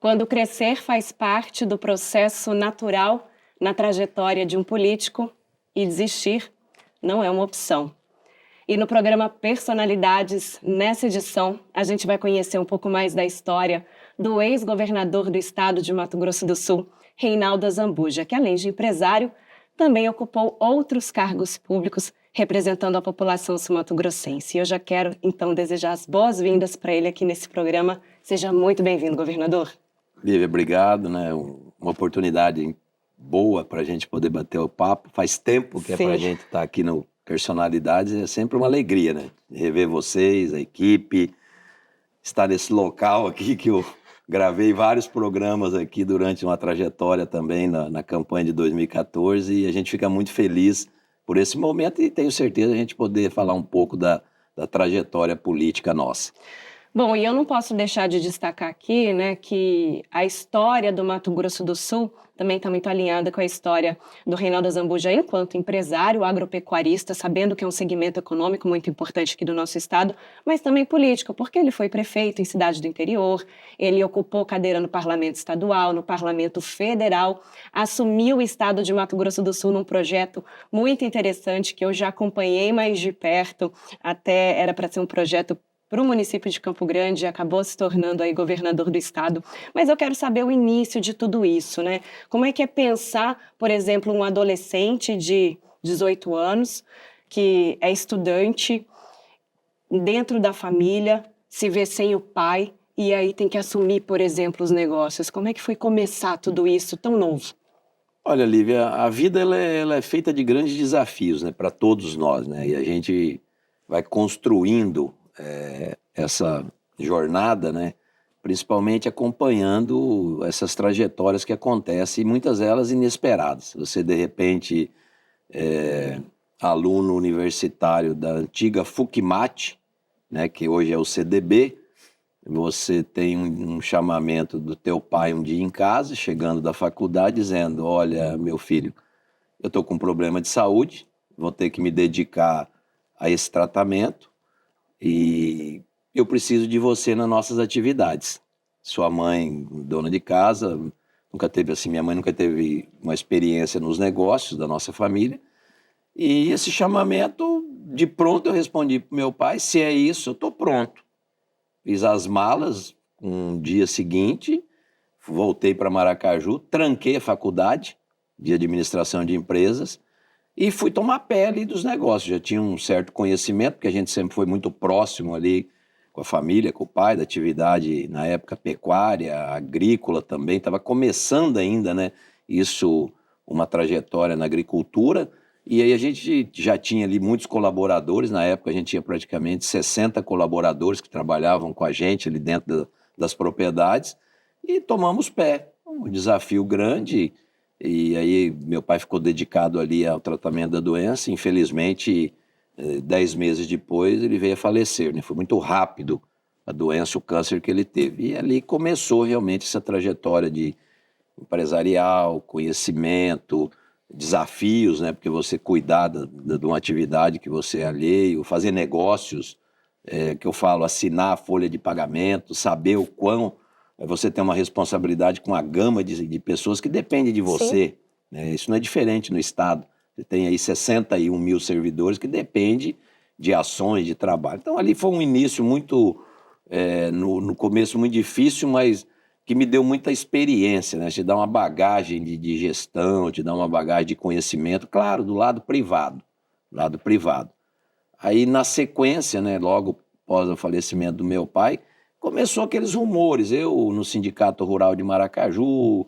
quando crescer faz parte do processo natural na trajetória de um político e desistir não é uma opção. E no programa Personalidades, nessa edição, a gente vai conhecer um pouco mais da história do ex-governador do estado de Mato Grosso do Sul, Reinaldo Azambuja, que além de empresário, também ocupou outros cargos públicos representando a população sul-mato-grossense. E eu já quero, então, desejar as boas-vindas para ele aqui nesse programa. Seja muito bem-vindo, governador. Lívia, obrigado, né? Uma oportunidade boa para a gente poder bater o papo. Faz tempo que é para a gente estar aqui no Personalidades, é sempre uma alegria, né? Rever vocês, a equipe, estar nesse local aqui que eu gravei vários programas aqui durante uma trajetória também na campanha de 2014 e a gente fica muito feliz por esse momento e tenho certeza a gente poder falar um pouco da trajetória política nossa. Bom, e eu não posso deixar de destacar aqui, né, que a história do Mato Grosso do Sul também está muito alinhada com a história do Reinaldo Azambuja enquanto empresário, agropecuarista, sabendo que é um segmento econômico muito importante aqui do nosso estado, mas também político, porque ele foi prefeito em cidade do interior, ele ocupou cadeira no parlamento estadual, no parlamento federal, assumiu o estado de Mato Grosso do Sul num projeto muito interessante que eu já acompanhei mais de perto, até era para ser um projeto para o município de Campo Grande, acabou se tornando aí governador do estado. Mas eu quero saber o início de tudo isso, né? Como é que é pensar, por exemplo, um adolescente de 18 anos, que é estudante, dentro da família, se vê sem o pai, e aí tem que assumir, por exemplo, os negócios. Como é que foi começar tudo isso tão novo? Olha, Lívia, a vida ela é feita de grandes desafios, né, para todos nós, né? E a gente vai construindo essa jornada, né? Principalmente acompanhando essas trajetórias que acontecem, e muitas delas inesperadas. Você, de repente, aluno universitário da antiga FUCMAT, né, que hoje é o CDB, você tem um chamamento do teu pai um dia em casa, chegando da faculdade, dizendo: olha, meu filho, eu estou com um problema de saúde, vou ter que me dedicar a esse tratamento, e eu preciso de você nas nossas atividades. Sua mãe, dona de casa, nunca teve assim, minha mãe nunca teve uma experiência nos negócios da nossa família. E esse chamamento, de pronto eu respondi para o meu pai: se é isso, eu estou pronto. Fiz as malas um dia seguinte, voltei para Maracaju, tranquei a faculdade de administração de empresas e fui tomar pé ali dos negócios. Já tinha um certo conhecimento, porque a gente sempre foi muito próximo ali com a família, com o pai, da atividade, na época, pecuária, agrícola também. Estava começando ainda, né? Isso, uma trajetória na agricultura. E aí a gente já tinha ali muitos colaboradores. Na época a gente tinha praticamente 60 colaboradores que trabalhavam com a gente ali dentro das propriedades. E tomamos pé. Um desafio grande. E aí meu pai ficou dedicado ali ao tratamento da doença. Infelizmente, 10 meses depois ele veio a falecer, né? Foi muito rápido a doença, o câncer que ele teve. E ali começou realmente essa trajetória de empresarial, conhecimento, desafios, né? Porque você cuidar de uma atividade que você é alheio, fazer negócios, que eu falo, assinar a folha de pagamento, saber o quão você tem uma responsabilidade com a gama de pessoas que depende de você, né? Isso não é diferente no Estado. Você tem aí 61 mil servidores que dependem de ações, de trabalho. Então ali foi um início muito, no começo muito difícil, mas que me deu muita experiência, né? Te dá uma bagagem de gestão, te dá uma bagagem de conhecimento, claro, do lado privado, lado privado. Aí na sequência, né, logo após o falecimento do meu pai, começou aqueles rumores, eu no Sindicato Rural de Maracaju,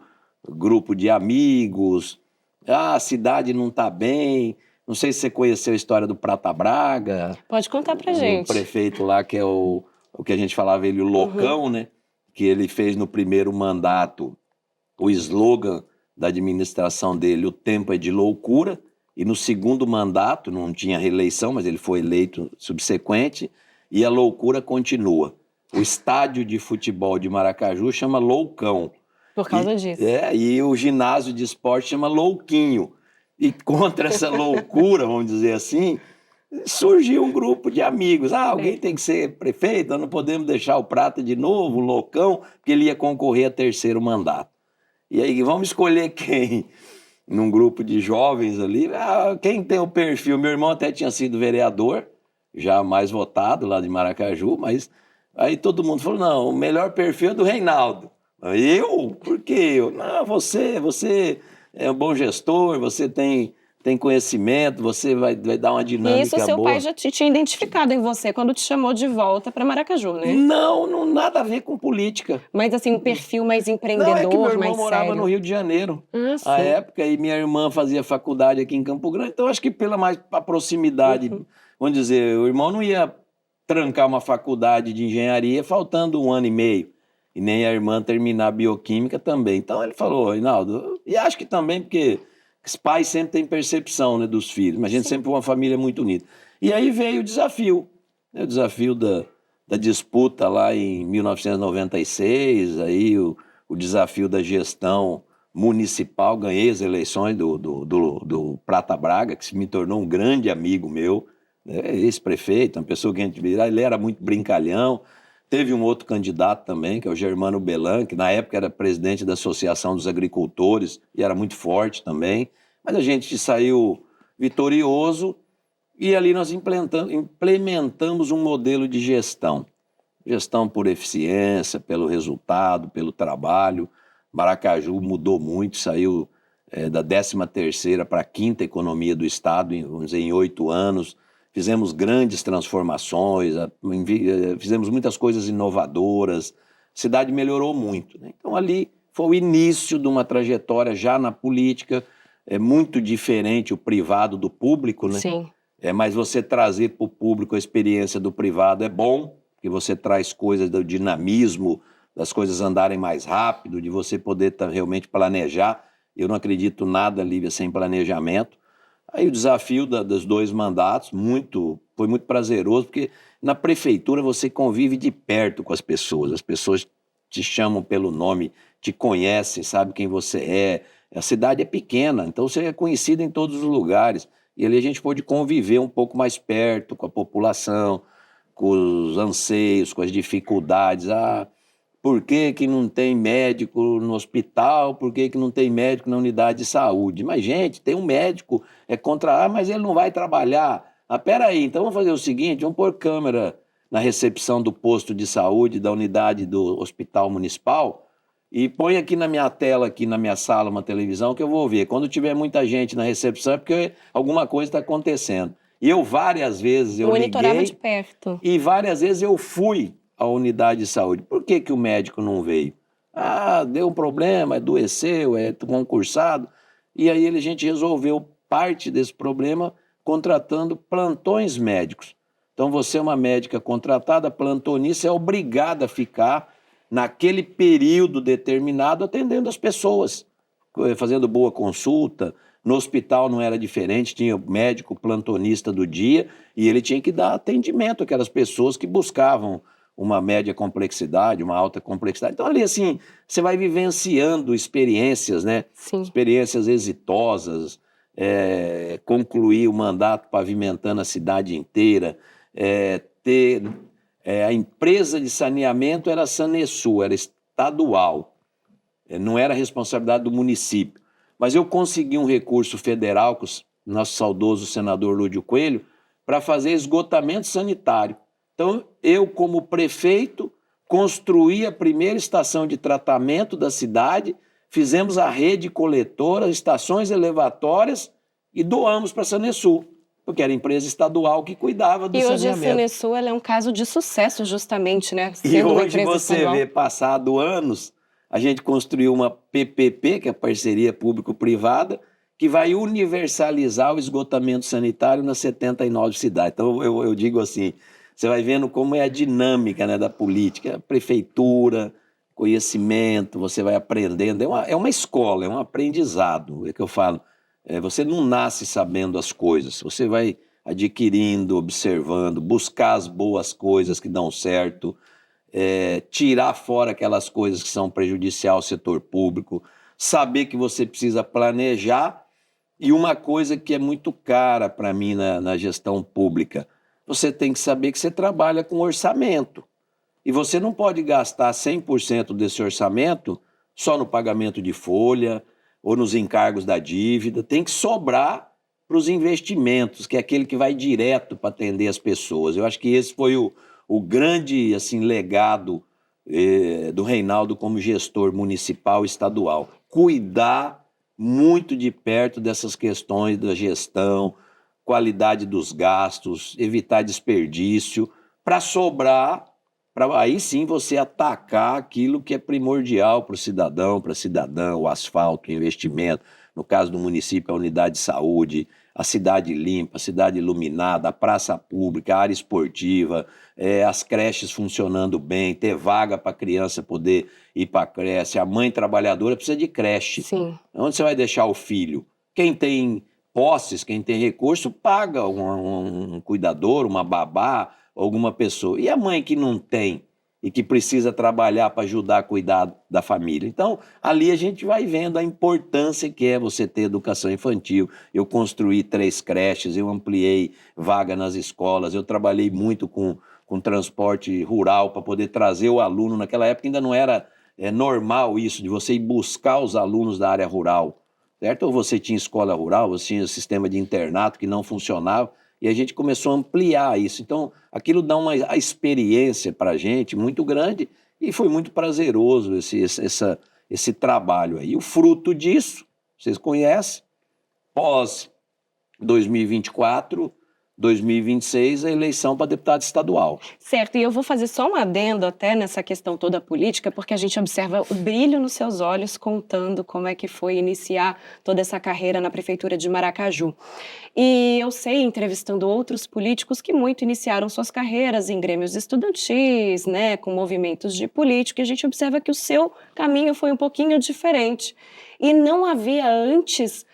grupo de amigos, a cidade não está bem, não sei se você conheceu a história do Prata Braga. Pode contar pra gente. O prefeito lá, que é o que a gente falava, ele o loucão, né? Que ele fez no primeiro mandato o slogan da administração dele: o tempo é de loucura, e no segundo mandato, não tinha reeleição, mas ele foi eleito subsequente, e a loucura continua. O estádio de futebol de Maracaju chama Loucão. Por causa disso. E o ginásio de esporte chama Louquinho. E contra essa loucura, vamos dizer assim, surgiu um grupo de amigos. Alguém tem que ser prefeito, nós não podemos deixar o Prata de novo, o loucão, porque ele ia concorrer a terceiro mandato. E aí, vamos escolher quem? Num grupo de jovens ali, quem tem o perfil? Meu irmão até tinha sido vereador, já mais votado lá de Maracaju, mas aí todo mundo falou, não, o melhor perfil é do Reinaldo. Eu? Por quê eu? Não, você é um bom gestor, você tem conhecimento, você vai dar uma E isso dinâmica seu pai boa. já te tinha identificado em você quando te chamou de volta para Maracaju, né? Não, nada a ver com política. Mas assim, um perfil mais Não, é que meu empreendedor, irmão mais morava no sério. Rio de Janeiro, Ah, à sim. época, e minha irmã fazia faculdade aqui em Campo Grande, então acho que pela mais a proximidade, Uhum. vamos dizer, o irmão não ia trancar uma faculdade de engenharia faltando 1 ano e meio, e nem a irmã terminar bioquímica também. Então ele falou, Reinaldo, e acho que também porque os pais sempre têm percepção, né, dos filhos, mas a gente Sim. sempre foi uma família muito unida. E aí veio o desafio, né, o desafio da disputa lá em 1996, aí o desafio da gestão municipal, ganhei as eleições do Prata Braga, que se me tornou um grande amigo meu, né, ex-prefeito, uma pessoa que a gente vira, ele era muito brincalhão. Teve um outro candidato também, que é o Germano Belan, que na época era presidente da Associação dos Agricultores e era muito forte também, mas a gente saiu vitorioso e ali nós implementamos um modelo de gestão. Gestão por eficiência, pelo resultado, pelo trabalho. Maracaju mudou muito, saiu da 13ª para a 5ª economia do Estado, vamos dizer, em 8 anos. Fizemos grandes transformações, fizemos muitas coisas inovadoras. A cidade melhorou muito, né? Então, ali foi o início de uma trajetória já na política, é muito diferente o privado do público, né? Sim. Mas você trazer para o público a experiência do privado é bom, porque você traz coisas do dinamismo, das coisas andarem mais rápido, de você poder realmente planejar. Eu não acredito nada, Lívia, sem planejamento. Aí o desafio dos 2 mandatos foi muito prazeroso, porque na prefeitura você convive de perto com as pessoas te chamam pelo nome, te conhecem, sabem quem você é. A cidade é pequena, então você é conhecido em todos os lugares. E ali a gente pôde conviver um pouco mais perto com a população, com os anseios, com as dificuldades. Por que que não tem médico no hospital? Por que que não tem médico na unidade de saúde? Mas, gente, tem um médico, mas ele não vai trabalhar. Peraí, então vamos fazer o seguinte, vamos pôr câmera na recepção do posto de saúde da unidade do hospital municipal e põe aqui na minha tela, aqui na minha sala, uma televisão que eu vou ver. Quando tiver muita gente na recepção é porque alguma coisa está acontecendo. E eu várias vezes eu Monitorava de liguei perto. e várias vezes eu fui à unidade de saúde. Por que que o médico não veio? Deu um problema, adoeceu, é concursado. E aí a gente resolveu parte desse problema contratando plantões médicos. Então você é uma médica contratada, plantonista, é obrigada a ficar naquele período determinado atendendo as pessoas, fazendo boa consulta. No hospital não era diferente, tinha o médico plantonista do dia e ele tinha que dar atendimento àquelas pessoas que buscavam uma média complexidade, uma alta complexidade. Então ali assim, você vai vivenciando experiências, né? Sim. Experiências exitosas, concluir o mandato pavimentando a cidade inteira, a empresa de saneamento era a Sanesul, era estadual, não era responsabilidade do município. Mas eu consegui um recurso federal com o nosso saudoso senador Lúdio Coelho para fazer esgotamento sanitário. Então, eu, como prefeito, construí a primeira estação de tratamento da cidade, fizemos a rede coletora, estações elevatórias e doamos para a Sanesul, porque era a empresa estadual que cuidava do E hoje a saneamento. Sanesul ela é um caso de sucesso, justamente, né? E Sendo uma hoje empresa você estadual. vê, passado anos, a gente construiu uma PPP, que é a parceria público-privada, que vai universalizar o esgotamento sanitário nas 79 cidades. Então eu digo assim, você vai vendo como é a dinâmica, né, da política, prefeitura, conhecimento, você vai aprendendo, é uma escola, é um aprendizado, é que eu falo. Você não nasce sabendo as coisas, você vai adquirindo, observando, buscar as boas coisas que dão certo, tirar fora aquelas coisas que são prejudiciais ao setor público, saber que você precisa planejar E uma coisa que é muito cara para mim na gestão pública, você tem que saber que você trabalha com orçamento. E você não pode gastar 100% desse orçamento só no pagamento de folha ou nos encargos da dívida. Tem que sobrar para os investimentos, que é aquele que vai direto para atender as pessoas. Eu acho que esse foi o grande assim, legado do Reinaldo como gestor municipal e estadual. Cuidar muito de perto dessas questões da gestão, qualidade dos gastos, evitar desperdício, para sobrar, para aí sim você atacar aquilo que é primordial para o cidadão, para a cidadã, o asfalto, o investimento, no caso do município, a unidade de saúde, a cidade limpa, a cidade iluminada, a praça pública, a área esportiva, as creches funcionando bem, ter vaga para a criança poder ir para a creche, a mãe trabalhadora precisa de creche. Sim. Onde você vai deixar o filho? Quem tem posses, quem tem recurso, paga um cuidador, uma babá, alguma pessoa. E a mãe que não tem e que precisa trabalhar para ajudar a cuidar da família? Então, ali a gente vai vendo a importância que é você ter educação infantil. Eu construí 3 creches, eu ampliei vaga nas escolas, eu trabalhei muito com transporte rural para poder trazer o aluno. Naquela época ainda não era normal isso, de você ir buscar os alunos da área rural, certo? Ou você tinha escola rural, você tinha sistema de internato que não funcionava, e a gente começou a ampliar isso. Então, aquilo dá uma experiência para a gente muito grande, e foi muito prazeroso esse trabalho aí. E o fruto disso, vocês conhecem, pós 2024, 2026, a eleição para deputado estadual. Certo, e eu vou fazer só um adendo até nessa questão toda política, porque a gente observa o brilho nos seus olhos contando como é que foi iniciar toda essa carreira na prefeitura de Maracaju. E eu sei, entrevistando outros políticos, que muito iniciaram suas carreiras em grêmios estudantis, né, com movimentos de política, e a gente observa que o seu caminho foi um pouquinho diferente. E não havia antes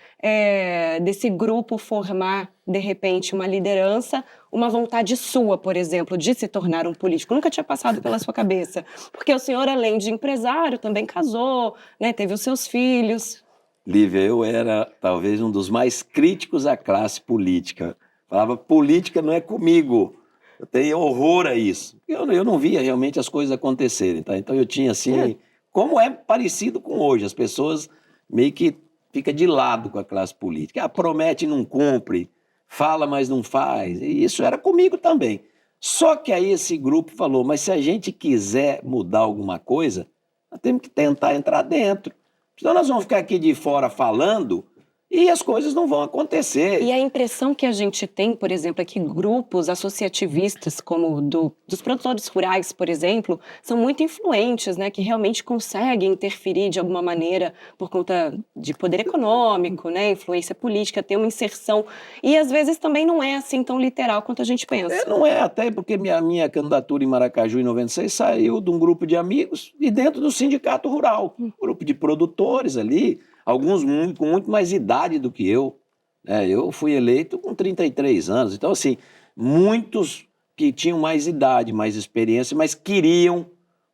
desse grupo formar, de repente, uma liderança, uma vontade sua, por exemplo, de se tornar um político. Nunca tinha passado pela sua cabeça. Porque o senhor, além de empresário, também casou, né, teve os seus filhos. Lívia, eu era talvez um dos mais críticos à classe política. Falava, política não é comigo. Eu tenho horror a isso. Eu não via realmente as coisas acontecerem, tá? Então eu tinha assim, como é parecido com hoje, as pessoas meio que ficam de lado com a classe política. Ah, promete e não cumpre, fala, mas não faz. E isso era comigo também. Só que aí esse grupo falou, mas se a gente quiser mudar alguma coisa, nós temos que tentar entrar dentro. Senão nós vamos ficar aqui de fora falando e as coisas não vão acontecer. E a impressão que a gente tem, por exemplo, é que grupos associativistas, como dos produtores rurais, por exemplo, são muito influentes, né, que realmente conseguem interferir de alguma maneira por conta de poder econômico, né, influência política, ter uma inserção. E às vezes também não é assim tão literal quanto a gente pensa. Não é, até porque minha candidatura em Maracaju em 96 saiu de um grupo de amigos e dentro do sindicato rural, grupo de produtores ali, alguns com muito mais idade do que eu. Eu fui eleito com 33 anos, então assim, muitos que tinham mais idade, mais experiência, mas queriam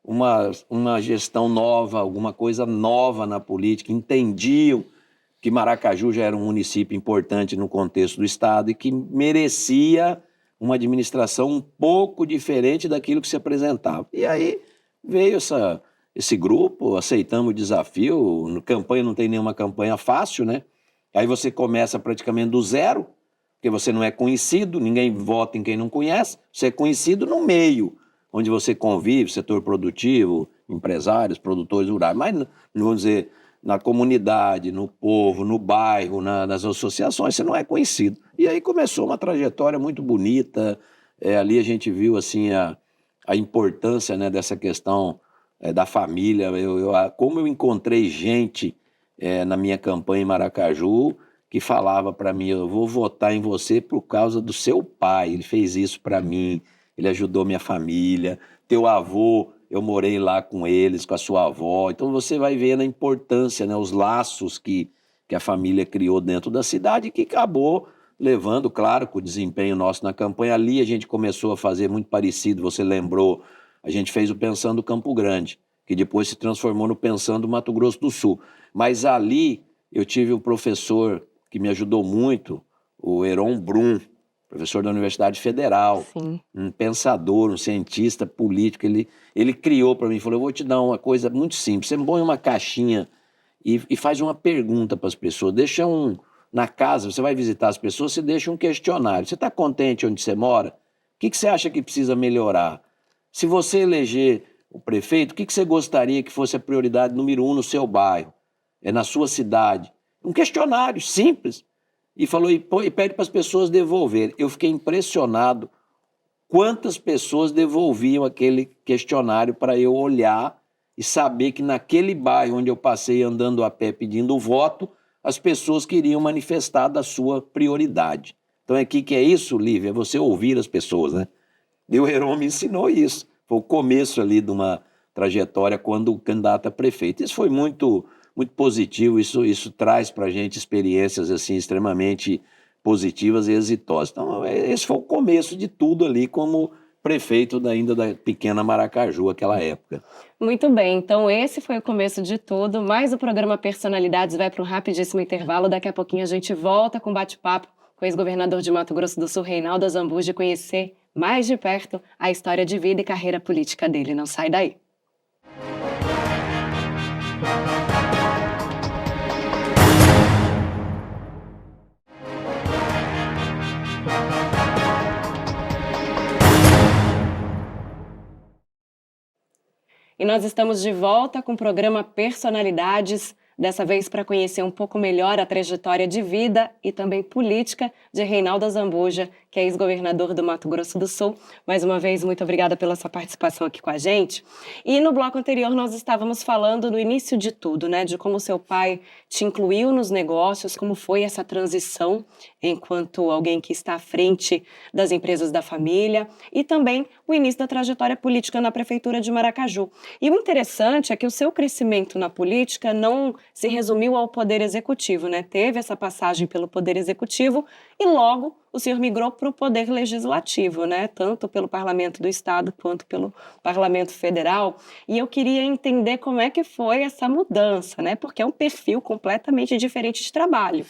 uma gestão nova, alguma coisa nova na política, entendiam que Maracaju já era um município importante no contexto do estado e que merecia uma administração um pouco diferente daquilo que se apresentava. E aí veio esse grupo, aceitamos o desafio, campanha não tem nenhuma campanha fácil, né? Aí você começa praticamente do zero, porque você não é conhecido, ninguém vota em quem não conhece, você é conhecido no meio, onde você convive, setor produtivo, empresários, produtores rurais, mas, vamos dizer, na comunidade, no povo, no bairro, nas associações, você não é conhecido. E aí começou uma trajetória muito bonita, ali a gente viu assim, a importância, né, dessa questão da família, como eu encontrei gente na minha campanha em Maracaju que falava para mim, eu vou votar em você por causa do seu pai, ele fez isso para mim, ele ajudou minha família, teu avô, eu morei lá com eles, com a sua avó, então você vai vendo a importância, né, os laços que a família criou dentro da cidade, que acabou levando, claro, com o desempenho nosso na campanha. Ali a gente começou a fazer muito parecido, você lembrou, a gente fez o Pensando Campo Grande, que depois se transformou no Pensando Mato Grosso do Sul. Mas ali eu tive um professor que me ajudou muito, o Heron Brum, professor da Universidade Federal, Sim. um pensador, um cientista político. Ele criou para mim, falou, eu vou te dar uma coisa muito simples, você põe uma caixinha e faz uma pergunta para as pessoas, na casa, você vai visitar as pessoas, você deixa um questionário, você está contente onde você mora? O que você acha que precisa melhorar? Se você eleger o prefeito, o que você gostaria que fosse a prioridade número 1 no seu bairro, na sua cidade? Um questionário simples. E falou, e pede para as pessoas devolverem. Eu fiquei impressionado quantas pessoas devolviam aquele questionário para eu olhar e saber que naquele bairro onde eu passei andando a pé pedindo voto, as pessoas queriam manifestar da sua prioridade. Então, aqui que é isso, Lívia? É você ouvir as pessoas, né? E o Heron me ensinou isso. Foi o começo ali de uma trajetória quando candidato a prefeito. Isso foi muito, muito positivo, isso traz para a gente experiências assim, extremamente positivas e exitosas. Então, esse foi o começo de tudo ali como prefeito ainda da pequena Maracaju, aquela época. Muito bem, então esse foi o começo de tudo, mas o programa Personalidades vai para um rapidíssimo intervalo. Daqui a pouquinho a gente volta com bate-papo com o ex-governador de Mato Grosso do Sul, Reinaldo Azambuja, e conhecer mais de perto a história de vida e carreira política dele. Não sai daí. E nós estamos de volta com o programa Personalidades, dessa vez para conhecer um pouco melhor a trajetória de vida e também política de Reinaldo Azambuja, que é ex-governador do Mato Grosso do Sul. Mais uma vez, muito obrigada pela sua participação aqui com a gente. E no bloco anterior nós estávamos falando do início de tudo, né? De como seu pai te incluiu nos negócios, como foi essa transição enquanto alguém que está à frente das empresas da família, e também o início da trajetória política na prefeitura de Maracaju. E o interessante é que o seu crescimento na política não se resumiu ao Poder Executivo, né? Teve essa passagem pelo Poder Executivo e logo o senhor migrou para o Poder Legislativo, né? Tanto pelo Parlamento do Estado quanto pelo Parlamento Federal. E eu queria entender como é que foi essa mudança, né? Porque é um perfil completamente diferente de trabalho.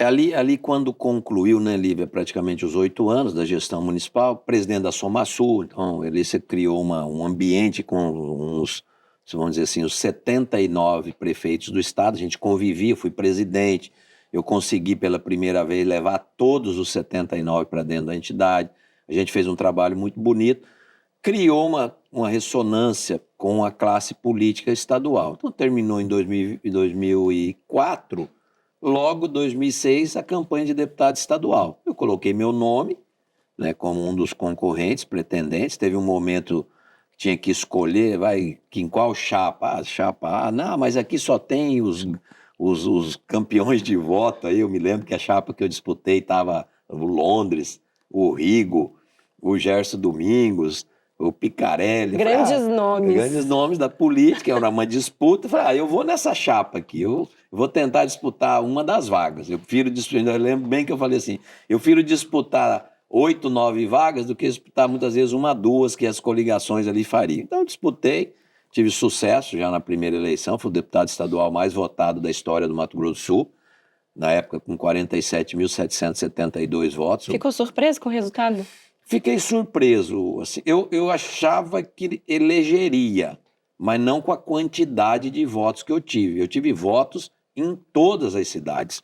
Ali quando concluiu, né, Lívia, praticamente os 8 anos da gestão municipal, presidente da Somasul, então ele se criou um ambiente com vamos dizer assim, os 79 prefeitos do estado, a gente convivia, fui presidente, eu consegui pela primeira vez levar todos os 79 para dentro da entidade, a gente fez um trabalho muito bonito, criou uma ressonância com a classe política estadual. Então terminou em 2004, logo 2006, a campanha de deputado estadual. Eu coloquei meu nome, né, como um dos concorrentes, pretendentes. Teve um momento que tinha que escolher, em qual chapa? Não, mas aqui só tem os campeões de voto. Aí eu me lembro que a chapa que eu disputei estava o Londres, o Rigo, o Gerson Domingos, o Picarelli. Grandes nomes. Grandes nomes da política, era uma disputa. Eu falei, eu vou nessa chapa aqui, eu vou tentar disputar uma das vagas. Eu lembro bem que eu falei assim, eu prefiro disputar 8, 9 vagas do que disputar muitas vezes 1, 2 que as coligações ali fariam. Então eu disputei, tive sucesso já na primeira eleição, fui o deputado estadual mais votado da história do Mato Grosso do Sul, na época com 47.772 votos. Ficou surpreso com o resultado? Fiquei surpreso. Assim, eu achava que elegeria, mas não com a quantidade de votos que eu tive. Eu tive votos em todas as cidades.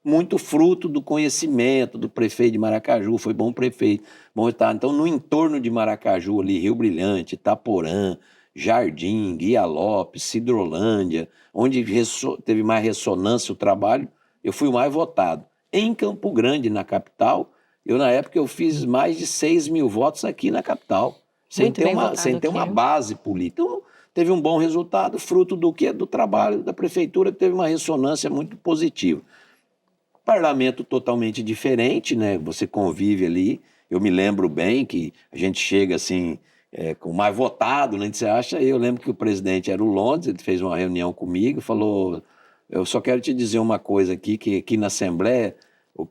Muito fruto do conhecimento do prefeito de Maracaju, foi bom prefeito, bom estado. Então, no entorno de Maracaju, ali, Rio Brilhante, Itaporã, Jardim, Guia Lopes, Cidrolândia, onde teve mais ressonância o trabalho, eu fui o mais votado. Em Campo Grande, na capital, na época, eu fiz mais de 6 mil votos aqui na capital, sem ter uma base política. Então, teve um bom resultado, fruto do quê? Do trabalho da prefeitura, que teve uma ressonância muito positiva. Parlamento totalmente diferente, né? Você convive ali. Eu me lembro bem que a gente chega assim, com o mais votado, né? Você acha? Eu lembro que o presidente era o Londres, ele fez uma reunião comigo, falou: eu só quero te dizer uma coisa aqui, que aqui na Assembleia, a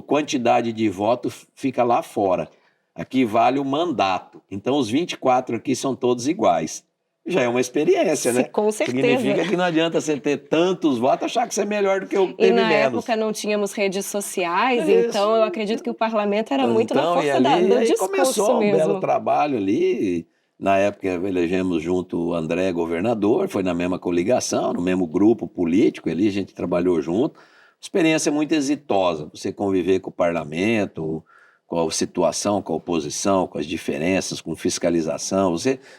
quantidade de votos fica lá fora. Aqui vale o mandato. Então, os 24 aqui são todos iguais. já é uma experiência, né? Com certeza. Significa que não adianta você ter tantos votos, achar que você é melhor do que o que E teve na menos. época não tínhamos redes sociais, Isso. então eu acredito que o parlamento era muito na Então, e força ali, do aí discurso começou um belo mesmo. trabalho ali. Na época elegemos junto o André governador, foi na mesma coligação, no mesmo grupo político ali, a gente trabalhou junto. Experiência muito exitosa, você conviver com o parlamento, com a situação, com a oposição, com as diferenças, com fiscalização.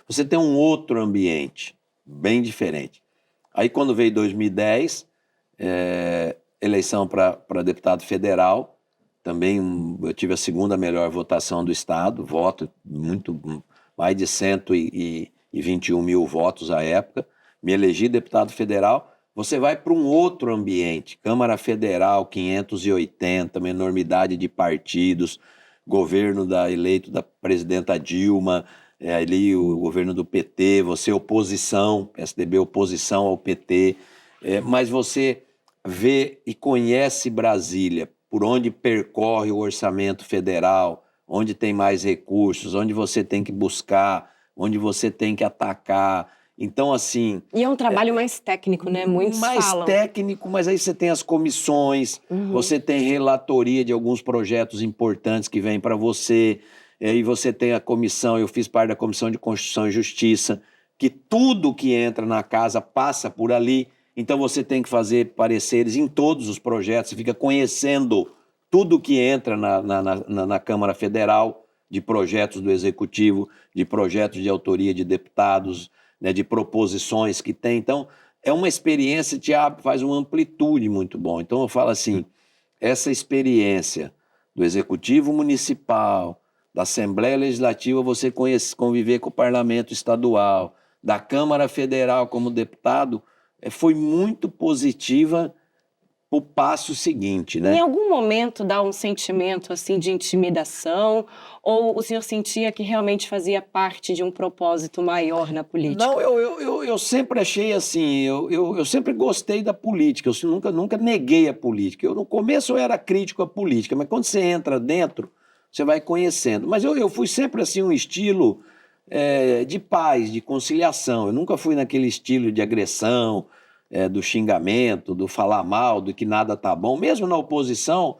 Você tem um outro ambiente, bem diferente. Aí quando veio 2010, eleição para deputado federal, também eu tive a segunda melhor votação do estado, voto muito, mais de 121 mil votos à época, me elegi deputado federal. Você vai para um outro ambiente, Câmara Federal, 580, uma enormidade de partidos, governo eleito da presidenta Dilma, ali o governo do PT, você oposição, PSDB oposição ao PT, mas você vê e conhece Brasília, por onde percorre o orçamento federal, onde tem mais recursos, onde você tem que buscar, onde você tem que atacar. Então, assim, E é um trabalho mais técnico, né? Muitos mais falam. técnico, mas aí você tem as comissões, você tem relatoria de alguns projetos importantes que vêm para você, e você tem a comissão, eu fiz parte da Comissão de Constituição e Justiça, que tudo que entra na casa passa por ali, então você tem que fazer pareceres em todos os projetos, você fica conhecendo tudo que entra na Câmara Federal, de projetos do Executivo, de projetos de autoria de deputados, né, de proposições que tem. Então, é uma experiência que faz uma amplitude muito bom. Então, eu falo assim, essa experiência do Executivo Municipal, da Assembleia Legislativa, você conviver com o Parlamento Estadual, da Câmara Federal como deputado, foi muito positiva o passo seguinte, né? Em algum momento dá um sentimento assim de intimidação, ou o senhor sentia que realmente fazia parte de um propósito maior na política? Não, eu sempre achei assim, eu sempre gostei da política, eu nunca neguei a política. No começo eu era crítico à política, mas quando você entra dentro, você vai conhecendo. Mas eu fui sempre assim um estilo de paz, de conciliação. Eu nunca fui naquele estilo de agressão, do xingamento, do falar mal, do que nada tá bom. Mesmo na oposição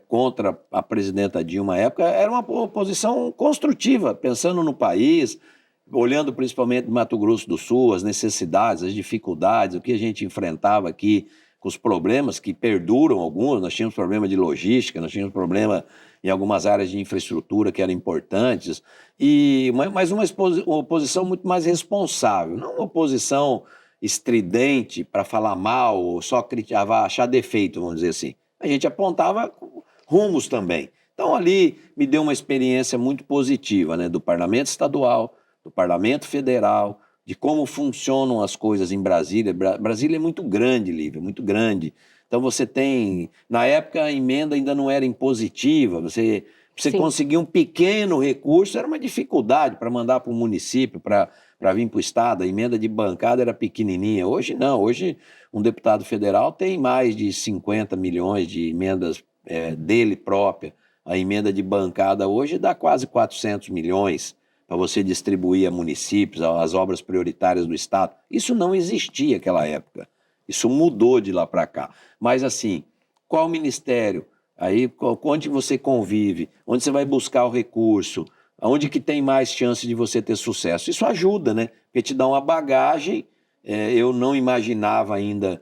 contra a presidenta Dilma à época, era uma oposição construtiva, pensando no país, olhando principalmente Mato Grosso do Sul, as necessidades, as dificuldades, o que a gente enfrentava aqui, com os problemas que perduram alguns. Nós tínhamos problema de logística, nós tínhamos problema em algumas áreas de infraestrutura que eram importantes, mas uma oposição muito mais responsável, não uma oposição estridente para falar mal ou só achar defeito, vamos dizer assim. A gente apontava rumos também. Então ali me deu uma experiência muito positiva, né, do Parlamento Estadual, do Parlamento Federal, de como funcionam as coisas em Brasília. Brasília é muito grande, Lívia, muito grande. Então você tem... Na época a emenda ainda não era impositiva, você conseguir um pequeno recurso era uma dificuldade para mandar para o município, para vir para o estado. A emenda de bancada era pequenininha. Hoje não, hoje um deputado federal tem mais de 50 milhões de emendas dele própria. A emenda de bancada hoje dá quase 400 milhões para você distribuir a municípios, as obras prioritárias do estado. Isso não existia naquela época. Isso mudou de lá para cá. Mas assim, qual ministério? Aí, onde você convive, onde você vai buscar o recurso, onde que tem mais chance de você ter sucesso. Isso ajuda, né? Porque te dá uma bagagem. Eu não imaginava ainda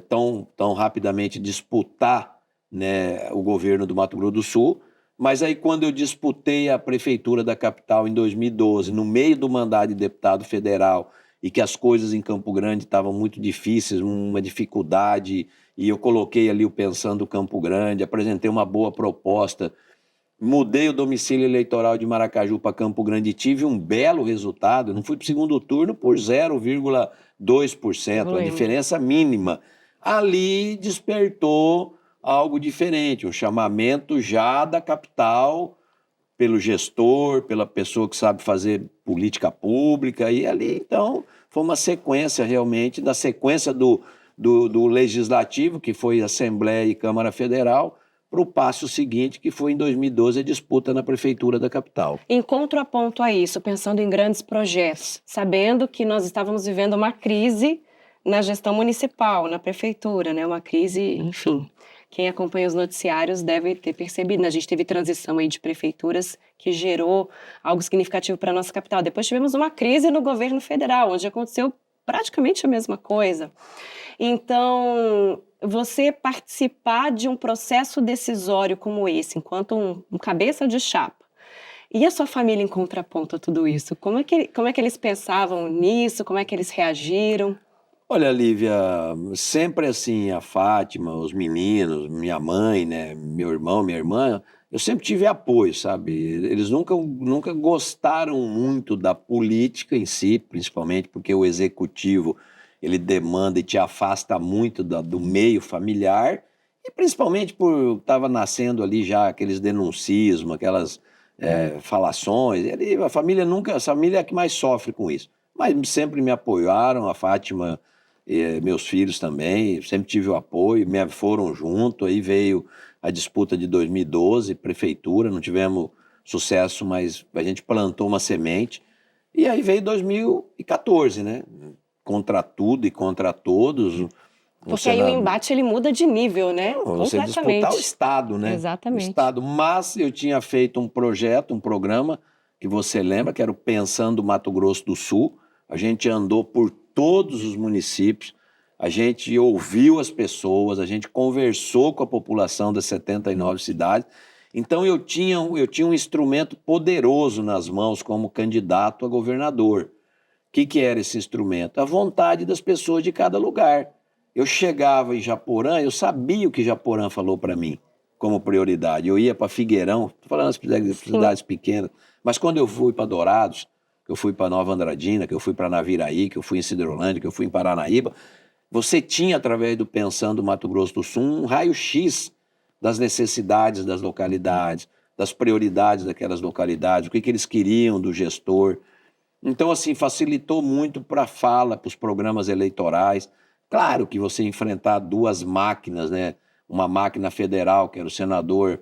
tão rapidamente disputar, né, o governo do Mato Grosso do Sul, mas aí quando eu disputei a prefeitura da capital em 2012, no meio do mandato de deputado federal, e que as coisas em Campo Grande estavam muito difíceis, uma dificuldade, e eu coloquei ali o Pensando Campo Grande, apresentei uma boa proposta, mudei o domicílio eleitoral de Maracaju para Campo Grande e tive um belo resultado. Não fui para o segundo turno por 0,2%, uma diferença mínima. Ali despertou algo diferente, um chamamento já da capital pelo gestor, pela pessoa que sabe fazer política pública, e ali, então, foi uma sequência realmente, da sequência do Legislativo, que foi Assembleia e Câmara Federal, para o passo seguinte, que foi em 2012 a disputa na prefeitura da capital. Em contraponto a isso, pensando em grandes projetos, sabendo que nós estávamos vivendo uma crise na gestão municipal, na prefeitura, né? Uma crise, enfim, quem acompanha os noticiários deve ter percebido, né? A gente teve transição aí de prefeituras que gerou algo significativo para a nossa capital. Depois tivemos uma crise no governo federal, onde aconteceu praticamente a mesma coisa. Então, você participar de um processo decisório como esse, enquanto um cabeça de chapa, e a sua família em contraponto a tudo isso? Como é que eles pensavam nisso? Como é que eles reagiram? Olha, Lívia, sempre assim, a Fátima, os meninos, minha mãe, né, meu irmão, minha irmã, eu sempre tive apoio, sabe? Eles nunca gostaram muito da política em si, principalmente porque o executivo, ele demanda e te afasta muito do meio familiar, e principalmente por estava nascendo ali já aqueles denuncismos, aquelas falações, a família é a que mais sofre com isso. Mas sempre me apoiaram, a Fátima, meus filhos também, sempre tive o apoio, foram junto, aí veio a disputa de 2012, prefeitura, não tivemos sucesso, mas a gente plantou uma semente, e aí veio 2014, né? Contra tudo e contra todos. Porque aí o embate ele muda de nível, né? Você disputar o Completamente. Estado, né? O Exatamente. Estado. Mas eu tinha feito um projeto, um programa, que você lembra, que era o Pensando Mato Grosso do Sul. A gente andou por todos os municípios, a gente ouviu as pessoas, a gente conversou com a população das 79 cidades. Então eu tinha um instrumento poderoso nas mãos como candidato a governador. O que era esse instrumento? A vontade das pessoas de cada lugar. Eu chegava em Japorã, eu sabia o que Japorã falou para mim como prioridade. Eu ia para Figueirão, estou falando das cidades pequenas, mas quando eu fui para Dourados, que eu fui para Nova Andradina, que eu fui para Naviraí, que eu fui em Cidrolândia, que eu fui em Paranaíba, você tinha, através do Pensando Mato Grosso do Sul, um raio-x das necessidades das localidades, das prioridades daquelas localidades, o que eles queriam do gestor. Então, assim, facilitou muito para a fala, para os programas eleitorais. Claro que você enfrentar duas máquinas, né? Uma máquina federal, que era o senador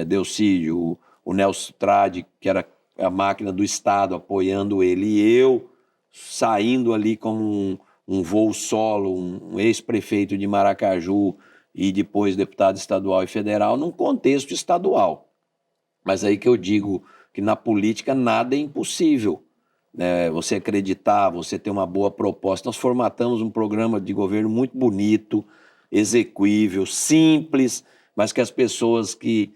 Delcídio, o Nelson Trade, que era a máquina do Estado apoiando ele, e eu saindo ali como um voo solo, um ex-prefeito de Maracaju e depois deputado estadual e federal, num contexto estadual. Mas aí que eu digo que na política nada é impossível. Você acreditar, você ter uma boa proposta. Nós formatamos um programa de governo muito bonito, execuível, simples, mas que as pessoas que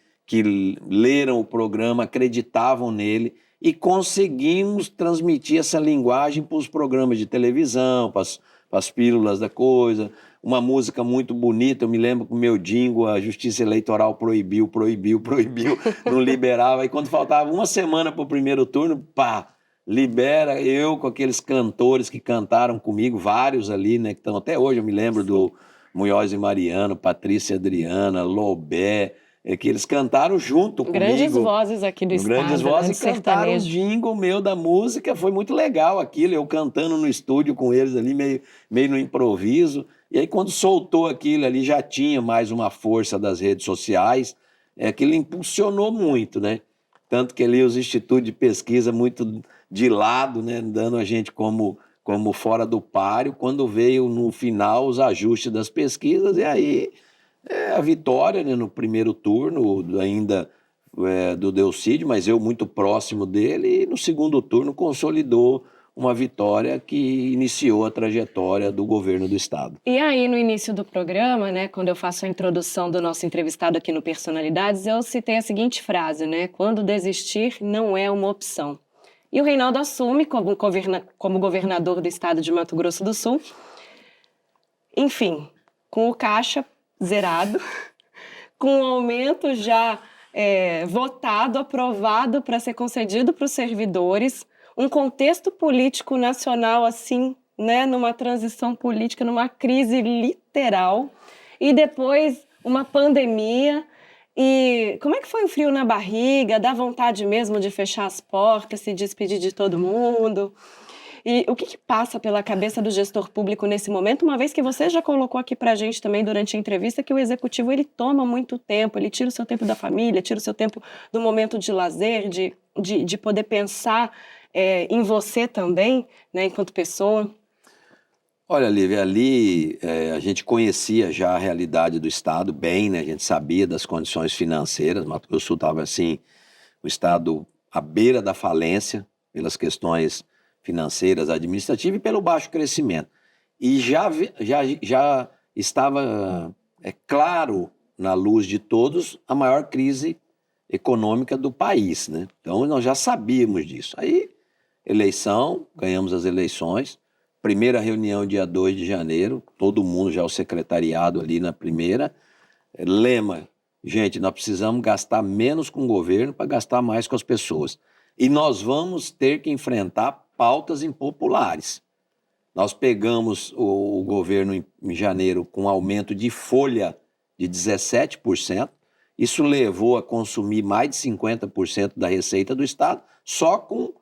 leram o programa acreditavam nele e conseguimos transmitir essa linguagem para os programas de televisão, para as pílulas da coisa. Uma música muito bonita, eu me lembro que o meu jingle, a Justiça Eleitoral proibiu, não liberava. E quando faltava uma semana para o primeiro turno, pá! Libera, eu com aqueles cantores que cantaram comigo, vários ali, né, que estão até hoje, eu me lembro do Munhoz e Mariano, Patrícia e Adriana, Lobé, que eles cantaram junto comigo. Grandes vozes aqui do estado, Grandes vozes, né, e cantaram um jingle meu da música, foi muito legal aquilo, eu cantando no estúdio com eles ali, meio no improviso, e aí quando soltou aquilo ali, já tinha mais uma força das redes sociais, aquilo impulsionou muito, né? Tanto que ali os institutos de pesquisa muito de lado, né, dando a gente como fora do páreo, quando veio no final os ajustes das pesquisas, e aí a vitória, né, no primeiro turno, ainda do Delcídio, mas eu muito próximo dele, e no segundo turno consolidou uma vitória que iniciou a trajetória do governo do Estado. E aí, no início do programa, né, quando eu faço a introdução do nosso entrevistado aqui no Personalidades, eu citei a seguinte frase, né? Quando desistir não é uma opção. E o Reynaldo assume como governador do estado de Mato Grosso do Sul, enfim, com o caixa zerado, com o aumento já votado, aprovado para ser concedido para os servidores, um contexto político nacional assim, né, numa transição política, numa crise literal, e depois uma pandemia. E como é que foi o frio na barriga? Dá vontade mesmo de fechar as portas, se despedir de todo mundo? E o que que passa pela cabeça do gestor público nesse momento, uma vez que você já colocou aqui para a gente também durante a entrevista que o executivo ele toma muito tempo, ele tira o seu tempo da família, tira o seu tempo do momento de lazer, de poder pensar em você também, né, enquanto pessoa. Olha, Lívia, ali a gente conhecia já a realidade do Estado bem, né? A gente sabia das condições financeiras. Mato Grosso do Sul estava assim, o Estado à beira da falência, pelas questões financeiras, administrativas e pelo baixo crescimento. E já estava claro, na luz de todos, a maior crise econômica do país, né? Então nós já sabíamos disso. Aí, eleição, ganhamos as eleições. Primeira reunião, dia 2 de janeiro, todo mundo já o secretariado ali na primeira. Lema, gente, nós precisamos gastar menos com o governo para gastar mais com as pessoas. E nós vamos ter que enfrentar pautas impopulares. Nós pegamos o governo em janeiro com aumento de folha de 17%. Isso levou a consumir mais de 50% da receita do Estado só com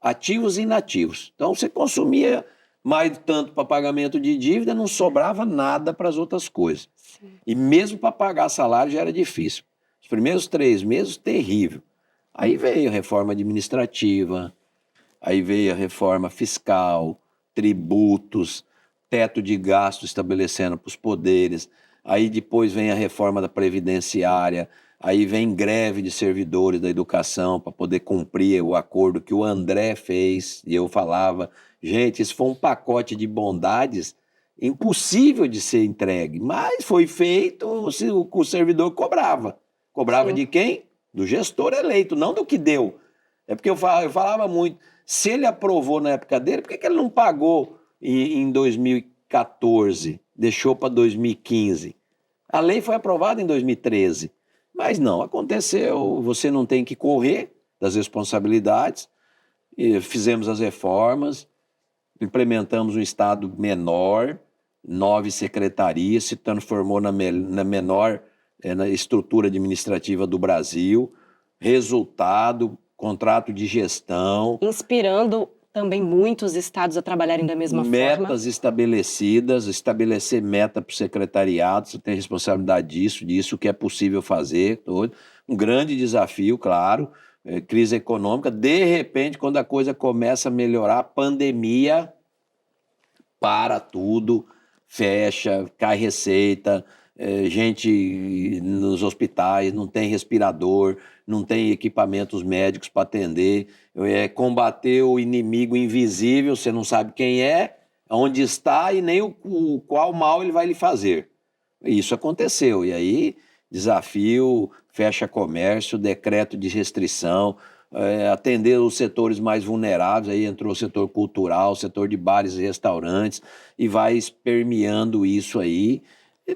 ativos e inativos. Então, você consumia mais tanto para pagamento de dívida, não sobrava nada para as outras coisas. Sim. E mesmo para pagar salário já era difícil. Os primeiros 3 meses, terrível. Aí veio a reforma administrativa, aí veio a reforma fiscal, tributos, teto de gasto estabelecendo para os poderes. Aí depois vem a reforma da previdenciária, aí vem greve de servidores da educação para poder cumprir o acordo que o André fez. E eu falava, gente, isso foi um pacote de bondades impossível de ser entregue, mas foi feito, o servidor cobrava. Cobrava Sim. de quem? Do gestor eleito, não do que deu. É porque eu falava muito, se ele aprovou na época dele, por que ele não pagou em 2014, deixou para 2015? A lei foi aprovada em 2013, mas não aconteceu, você não tem que correr das responsabilidades, e fizemos as reformas, implementamos um Estado menor, 9 secretarias, se transformou na menor na estrutura administrativa do Brasil, resultado, contrato de gestão, Inspirando também muitos estados a trabalharem da mesma forma. metas estabelecidas, estabelecer meta para o secretariado, você tem responsabilidade disso que é possível fazer, todo. Um grande desafio, claro, crise econômica, de repente, quando a coisa começa a melhorar, pandemia, para tudo, fecha, cai receita, gente nos hospitais não tem respirador, não tem equipamentos médicos para atender, combater o inimigo invisível, você não sabe quem é, onde está e nem qual mal ele vai lhe fazer. Isso aconteceu, e aí desafio, fecha comércio, decreto de restrição, atender os setores mais vulneráveis, aí entrou o setor cultural, o setor de bares e restaurantes, e vai permeando isso aí.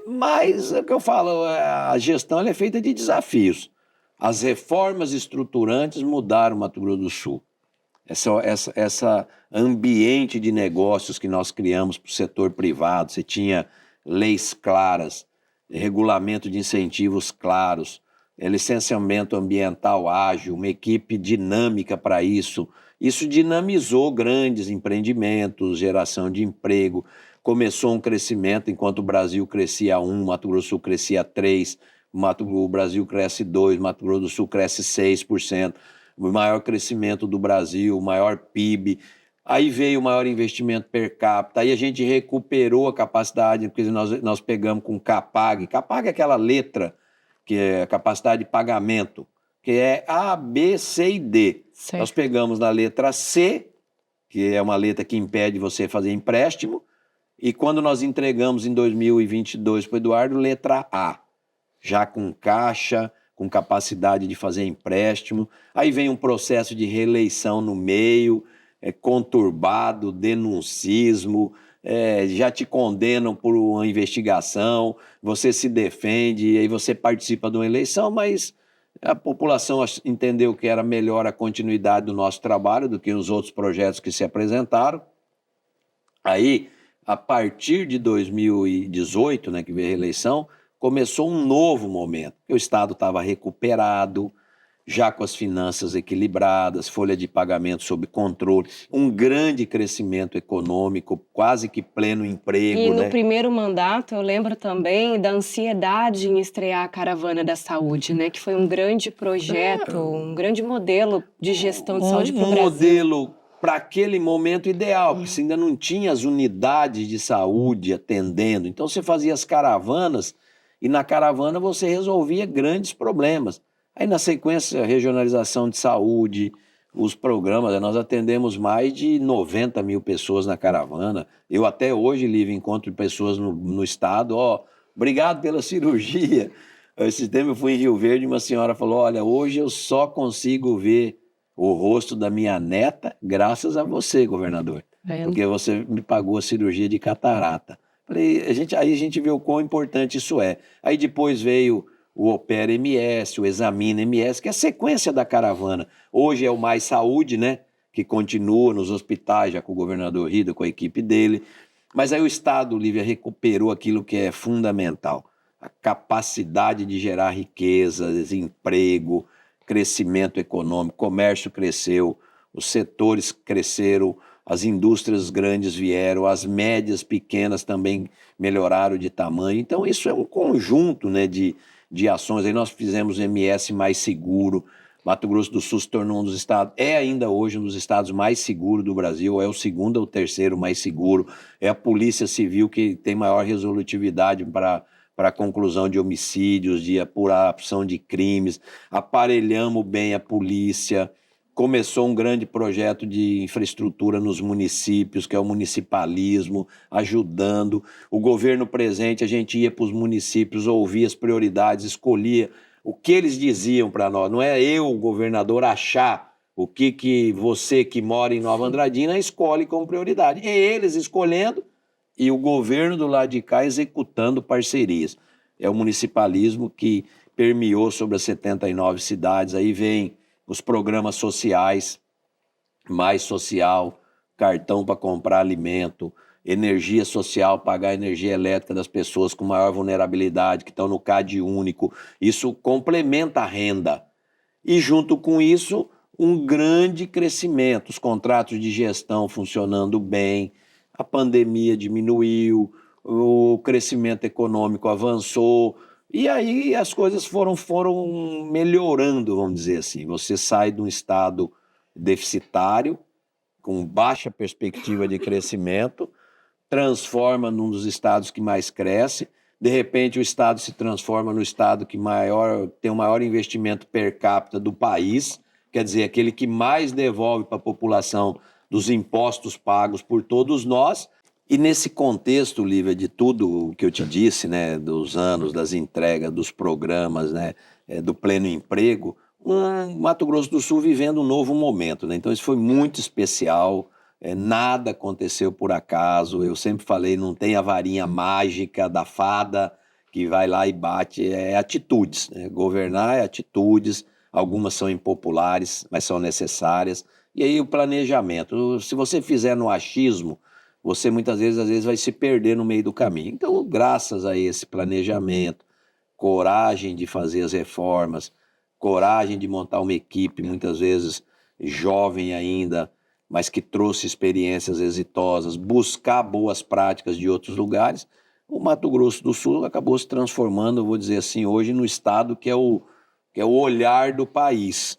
Mas é o que eu falo, a gestão ela é feita de desafios. As reformas estruturantes mudaram o Mato Grosso do Sul. Essa ambiente de negócios que nós criamos para o setor privado, você tinha leis claras, regulamento de incentivos claros, licenciamento ambiental ágil, uma equipe dinâmica para isso. Isso dinamizou grandes empreendimentos, geração de emprego, começou um crescimento, enquanto o Brasil crescia 1, Mato Grosso do Sul crescia 3, o Brasil cresce 2, Mato Grosso do Sul cresce 6%, o maior crescimento do Brasil, o maior PIB. Aí veio o maior investimento per capita, aí a gente recuperou a capacidade, porque nós pegamos com CAPAG. CAPAG é aquela letra que é a capacidade de pagamento, que é A, B, C e D. Certo. Nós pegamos na letra C, que é uma letra que impede você fazer empréstimo, e quando nós entregamos em 2022 para o Eduardo, letra A, já com caixa, com capacidade de fazer empréstimo. Aí vem um processo de reeleição no meio, conturbado, denuncismo, já te condenam por uma investigação, você se defende, e aí você participa de uma eleição, mas a população entendeu que era melhor a continuidade do nosso trabalho do que os outros projetos que se apresentaram. Aí, a partir de 2018, né, que veio a reeleição, começou um novo momento. O Estado estava recuperado, já com as finanças equilibradas, folha de pagamento sob controle, um grande crescimento econômico, quase que pleno E emprego, no né? primeiro mandato, eu lembro também da ansiedade em estrear a Caravana da Saúde, né? Que foi um grande projeto, um grande modelo de gestão de saúde para o Um Brasil. modelo para aquele momento ideal, porque você ainda não tinha as unidades de saúde atendendo. Então você fazia as caravanas e na caravana você resolvia grandes problemas. Aí na sequência, a regionalização de saúde, os programas, nós atendemos mais de 90 mil pessoas na caravana. Eu até hoje, Lívia, encontro pessoas no estado, ó, obrigado pela cirurgia. Esse tempo eu fui em Rio Verde e uma senhora falou, olha, hoje eu só consigo ver o rosto da minha neta, graças a você, governador, Vendo? porque você me pagou a cirurgia de catarata. Falei, aí a gente vê o quão importante isso é. Aí depois veio o Opera MS, o Examina MS, que é a sequência da caravana. Hoje é o Mais Saúde, né? Que continua nos hospitais, já com o governador Rida, com a equipe dele. Mas aí o Estado, Lívia, recuperou aquilo que é fundamental: a capacidade de gerar riqueza, emprego, crescimento econômico, comércio cresceu, os setores cresceram, as indústrias grandes vieram, as médias pequenas também melhoraram de tamanho. Então, isso é um conjunto, né, de ações. Aí nós fizemos o MS mais seguro. Mato Grosso do Sul se tornou um dos estados, é ainda hoje um dos estados mais seguros do Brasil, é o segundo ou terceiro mais seguro, é a Polícia Civil que tem maior resolutividade para a conclusão de homicídios, de apuração de crimes, aparelhamos bem a polícia, começou um grande projeto de infraestrutura nos municípios, que é o municipalismo, ajudando. O governo presente, a gente ia para os municípios, ouvia as prioridades, escolhia o que eles diziam para nós. Não é eu, o governador, achar o que você que mora em Nova Andradina escolhe como prioridade. É eles escolhendo e o governo do lado de cá executando parcerias. É o municipalismo que permeou sobre as 79 cidades. Aí vem os programas sociais, mais social, cartão para comprar alimento, energia social, pagar energia elétrica das pessoas com maior vulnerabilidade, que estão no CAD único. Isso complementa a renda. E junto com isso, um grande crescimento, os contratos de gestão funcionando bem, a pandemia diminuiu, o crescimento econômico avançou, e aí as coisas foram melhorando, vamos dizer assim. Você sai de um estado deficitário, com baixa perspectiva de crescimento, transforma num dos estados que mais cresce, de repente o estado se transforma no estado que tem o maior investimento per capita do país, quer dizer, aquele que mais devolve para a população dos impostos pagos por todos nós. E nesse contexto, Lívia, de tudo o que eu te disse, né, dos anos, das entregas, dos programas, né, do pleno emprego, Mato Grosso do Sul vivendo um novo momento, né? Então isso foi muito especial. Nada aconteceu por acaso. Eu sempre falei, não tem a varinha mágica da fada que vai lá e bate. É atitudes, né? Governar é atitudes. Algumas são impopulares, mas são necessárias. E aí o planejamento. Se você fizer no achismo, você muitas vezes, às vezes, vai se perder no meio do caminho. Então, graças a esse planejamento, coragem de fazer as reformas, coragem de montar uma equipe, muitas vezes jovem ainda, mas que trouxe experiências exitosas, buscar boas práticas de outros lugares, o Mato Grosso do Sul acabou se transformando, vou dizer assim, hoje no estado que é o olhar do país.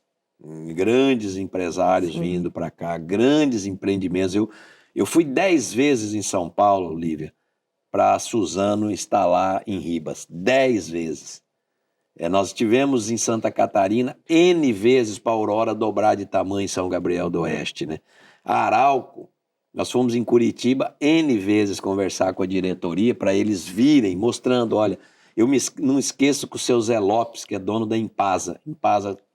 Grandes empresários Sim. vindo para cá, grandes empreendimentos. Eu fui 10 vezes em São Paulo, Lívia, para a Suzano instalar em Ribas. 10 vezes. Nós tivemos em Santa Catarina N vezes para a Aurora dobrar de tamanho em São Gabriel do Oeste, né? A Arauco, nós fomos em Curitiba N vezes conversar com a diretoria para eles virem, mostrando, olha, não esqueço que o seu Zé Lopes, que é dono da Impasa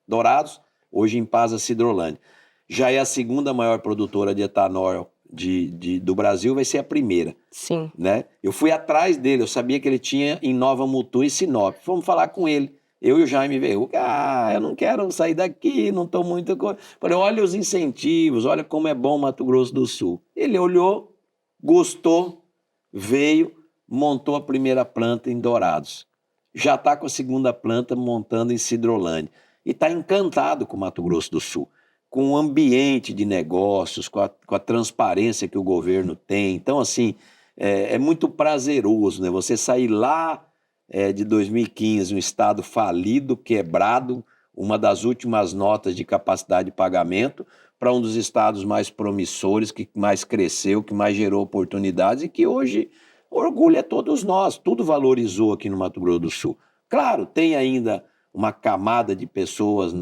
Dourados, hoje Impasa Sidrolândia, já é a segunda maior produtora de etanol do Brasil, vai ser a primeira. Sim. Né? Eu fui atrás dele, eu sabia que ele tinha em Nova Mutum e Sinop. Fomos falar com ele. Eu e o Jaime veio. Eu não quero sair daqui, não estou muito. Falei, olha os incentivos, olha como é bom Mato Grosso do Sul. Ele olhou, gostou, veio, montou a primeira planta em Dourados. Já está com a segunda planta montando em Sidrolândia. e está encantado com o Mato Grosso do Sul, com o ambiente de negócios, com a transparência que o governo tem. Então, assim, é muito prazeroso, né? Você sair lá de 2015, um estado falido, quebrado, uma das últimas notas de capacidade de pagamento, para um dos estados mais promissores, que mais cresceu, que mais gerou oportunidades e que hoje orgulha todos nós, tudo valorizou aqui no Mato Grosso do Sul. Claro, tem ainda uma camada de pessoas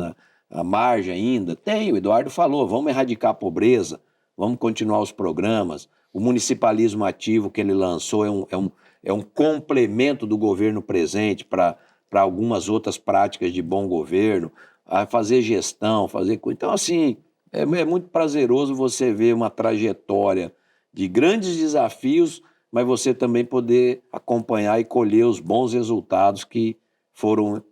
à margem ainda, tem, o Eduardo falou, vamos erradicar a pobreza, vamos continuar os programas, o municipalismo ativo que ele lançou é um complemento do governo presente para algumas outras práticas de bom governo, a fazer gestão, fazer coisa. Então, assim, é muito prazeroso você ver uma trajetória de grandes desafios, mas você também poder acompanhar e colher os bons resultados que foram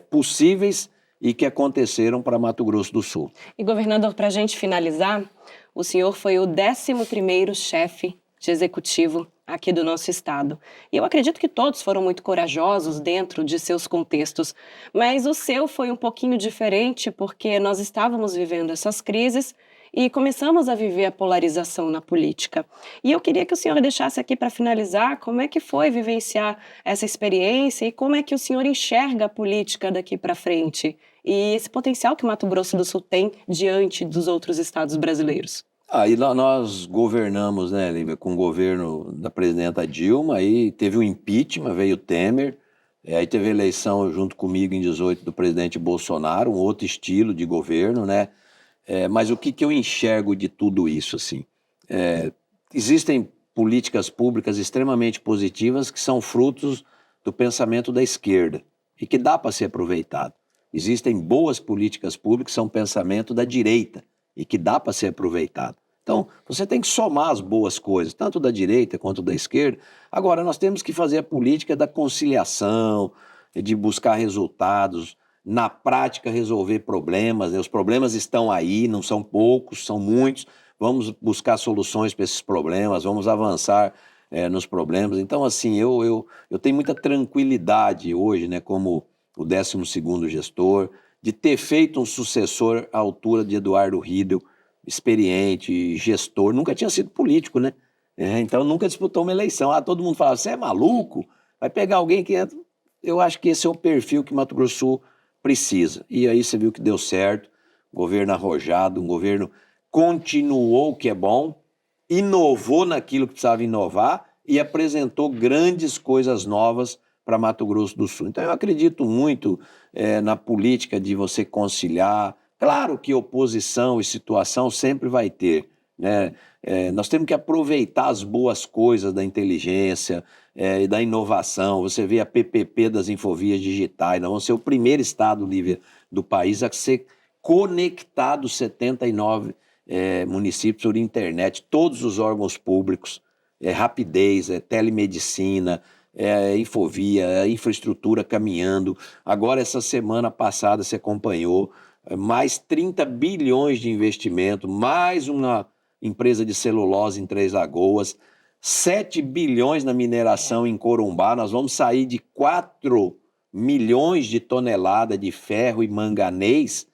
possíveis e que aconteceram para Mato Grosso do Sul. E, governador, para a gente finalizar, o senhor foi o 11º chefe de executivo aqui do nosso estado. E eu acredito que todos foram muito corajosos dentro de seus contextos, mas o seu foi um pouquinho diferente porque nós estávamos vivendo essas crises e começamos a viver a polarização na política. E eu queria que o senhor deixasse aqui para finalizar como é que foi vivenciar essa experiência e como é que o senhor enxerga a política daqui para frente e esse potencial que o Mato Grosso do Sul tem diante dos outros estados brasileiros. Aí nós governamos, né, Lívia, com o governo da presidenta Dilma, aí teve o impeachment, veio o Temer, aí teve a eleição junto comigo em 18 do presidente Bolsonaro, um outro estilo de governo, né? Mas o que eu enxergo de tudo isso, assim? Existem políticas públicas extremamente positivas que são frutos do pensamento da esquerda e que dá para ser aproveitado. Existem boas políticas públicas que são pensamento da direita e que dá para ser aproveitado. Então, você tem que somar as boas coisas, tanto da direita quanto da esquerda. Agora, nós temos que fazer a política da conciliação, de buscar resultados, na prática resolver problemas, né? Os problemas estão aí, não são poucos, são muitos. Vamos buscar soluções para esses problemas, vamos avançar nos problemas. Então, assim, eu tenho muita tranquilidade hoje, né, como o 12º gestor, de ter feito um sucessor à altura de Eduardo Riedel, experiente, gestor, nunca tinha sido político, né? Então nunca disputou uma eleição. Todo mundo fala, você é maluco? Vai pegar alguém que entra. Eu acho que esse é o perfil que Mato Grosso do Sul precisa. E aí você viu que deu certo, governo arrojado, um governo continuou o que é bom, inovou naquilo que precisava inovar e apresentou grandes coisas novas para Mato Grosso do Sul. Então eu acredito muito na política de você conciliar. Claro que oposição e situação sempre vai ter, né? Nós temos que aproveitar as boas coisas da inteligência e da inovação. Você vê a PPP das Infovias Digitais, nós vamos ser o primeiro estado livre do país a ser conectado 79 municípios por internet, todos os órgãos públicos, rapidez, telemedicina, infovia, infraestrutura caminhando. Agora, essa semana passada, você acompanhou, mais 30 bilhões de investimento, mais uma empresa de celulose em Três Lagoas, 7 bilhões na mineração em Corumbá. Nós vamos sair de 4 milhões de toneladas de ferro e manganês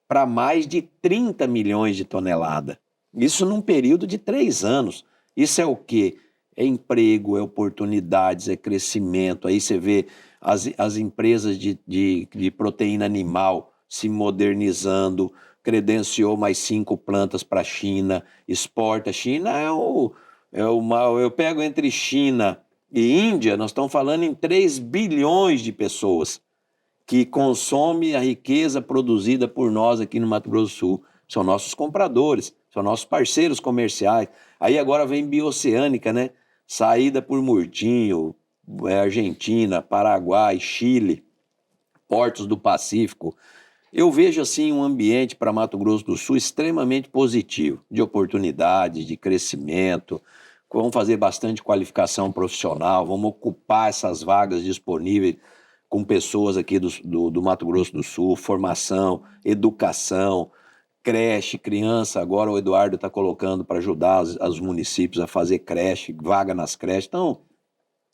para mais de 30 milhões de toneladas. Isso num período de 3 anos. Isso é o quê? É emprego, é oportunidades, é crescimento. Aí você vê as empresas de proteína animal se modernizando, credenciou mais 5 plantas para a China, exporta. China eu pego entre China e Índia, nós estamos falando em 3 bilhões de pessoas que consomem a riqueza produzida por nós aqui no Mato Grosso do Sul. São nossos compradores, são nossos parceiros comerciais. Aí agora vem Bioceânica, né? Saída por Murtinho, Argentina, Paraguai, Chile, portos do Pacífico. Eu vejo assim um ambiente para Mato Grosso do Sul extremamente positivo, de oportunidades, de crescimento. Vamos fazer bastante qualificação profissional, vamos ocupar essas vagas disponíveis com pessoas aqui do Mato Grosso do Sul, formação, educação, creche, criança. Agora o Eduardo está colocando para ajudar os municípios a fazer creche, vaga nas creches. Então,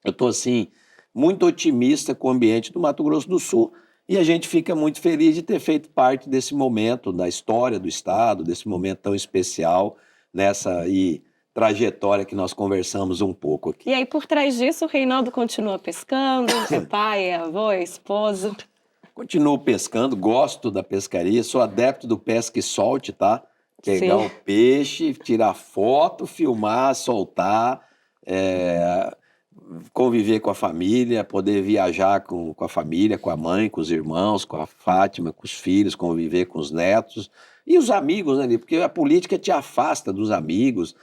eu estou assim muito otimista com o ambiente do Mato Grosso do Sul E a gente fica muito feliz de ter feito parte desse momento da história do Estado, desse momento tão especial, nessa aí trajetória que nós conversamos um pouco aqui. E aí, por trás disso, o Reinaldo continua pescando, é pai, é avô, é esposo. Continuo pescando, gosto da pescaria, sou adepto do pesca e solte, tá? Pegar Sim. o peixe, tirar foto, filmar, soltar, conviver com a família, poder viajar com a família, com a mãe, com os irmãos, com a Fátima, com os filhos, conviver com os netos e os amigos, né? Porque a política te afasta dos amigos,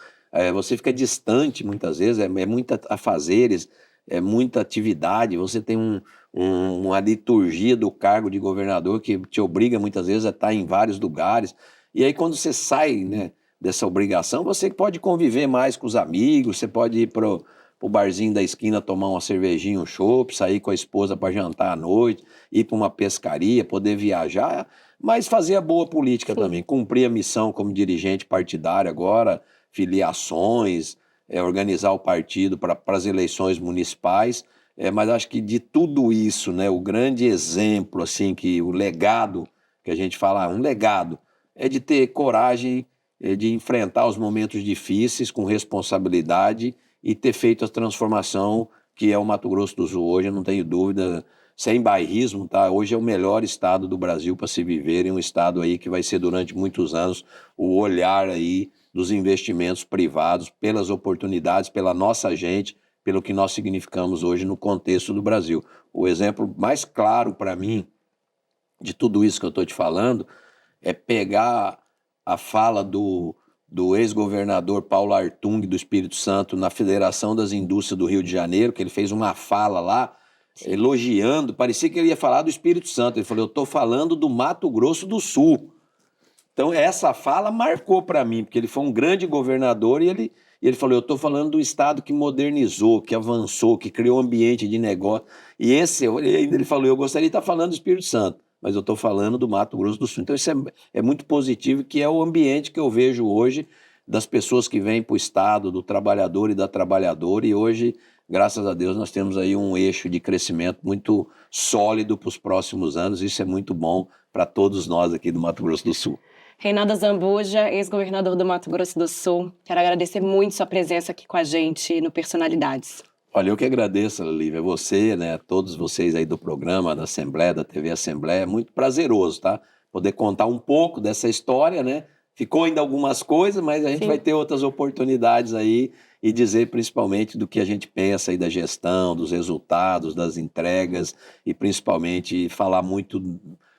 você fica distante muitas vezes, é muita afazeres, é muita atividade, você tem uma liturgia do cargo de governador que te obriga muitas vezes a estar em vários lugares. E aí, quando você sai, né, dessa obrigação, você pode conviver mais com os amigos, você pode ir pro barzinho da esquina tomar uma cervejinha, um chopp, sair com a esposa para jantar à noite, ir para uma pescaria, poder viajar, mas fazer a boa política também, cumprir a missão como dirigente partidário agora, filiações, organizar o partido para as eleições municipais. Mas acho que de tudo isso, né, o grande exemplo, assim, que o legado, que a gente fala, um legado, é de ter coragem de enfrentar os momentos difíceis com responsabilidade e ter feito a transformação que é o Mato Grosso do Sul hoje, eu não tenho dúvida, sem bairrismo, tá? Hoje é o melhor estado do Brasil para se viver, e um estado aí que vai ser durante muitos anos o olhar aí dos investimentos privados, pelas oportunidades, pela nossa gente, pelo que nós significamos hoje no contexto do Brasil. O exemplo mais claro para mim de tudo isso que eu estou te falando é pegar a fala do ex-governador Paulo Artung do Espírito Santo na Federação das Indústrias do Rio de Janeiro, que ele fez uma fala lá, elogiando, parecia que ele ia falar do Espírito Santo, ele falou, eu estou falando do Mato Grosso do Sul. Então essa fala marcou para mim, porque ele foi um grande governador e ele falou, eu estou falando do estado que modernizou, que avançou, que criou um ambiente de negócio. E ele falou, eu gostaria de estar falando do Espírito Santo, mas eu estou falando do Mato Grosso do Sul. Então isso é muito positivo, que é o ambiente que eu vejo hoje das pessoas que vêm para o estado, do trabalhador e da trabalhadora, e hoje, graças a Deus, nós temos aí um eixo de crescimento muito sólido para os próximos anos. Isso é muito bom para todos nós aqui do Mato Grosso do Sul. Reinaldo Azambuja, ex-governador do Mato Grosso do Sul, quero agradecer muito sua presença aqui com a gente no Personalidades. Olha, eu que agradeço, Lívia, você, né, todos vocês aí do programa, da Assembleia, da TV Assembleia, é muito prazeroso, tá? Poder contar um pouco dessa história, né? Ficou ainda algumas coisas, mas a gente vai ter outras oportunidades aí e dizer principalmente do que a gente pensa aí da gestão, dos resultados, das entregas e principalmente falar muito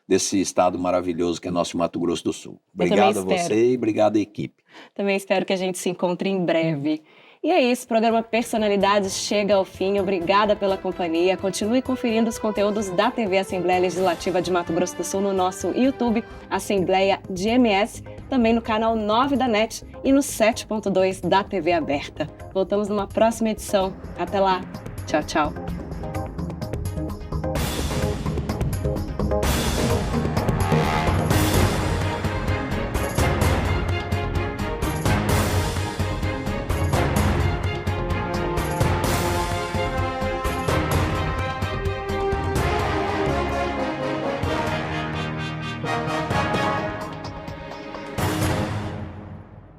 desse estado maravilhoso que é nosso Mato Grosso do Sul. Obrigado a você e obrigado à equipe. Também espero que a gente se encontre em breve. E é isso, o programa Personalidades chega ao fim. Obrigada pela companhia. Continue conferindo os conteúdos da TV Assembleia Legislativa de Mato Grosso do Sul no nosso YouTube, Assembleia de MS, também no canal 9 da NET e no 7.2 da TV Aberta. Voltamos numa próxima edição. Até lá. Tchau, tchau.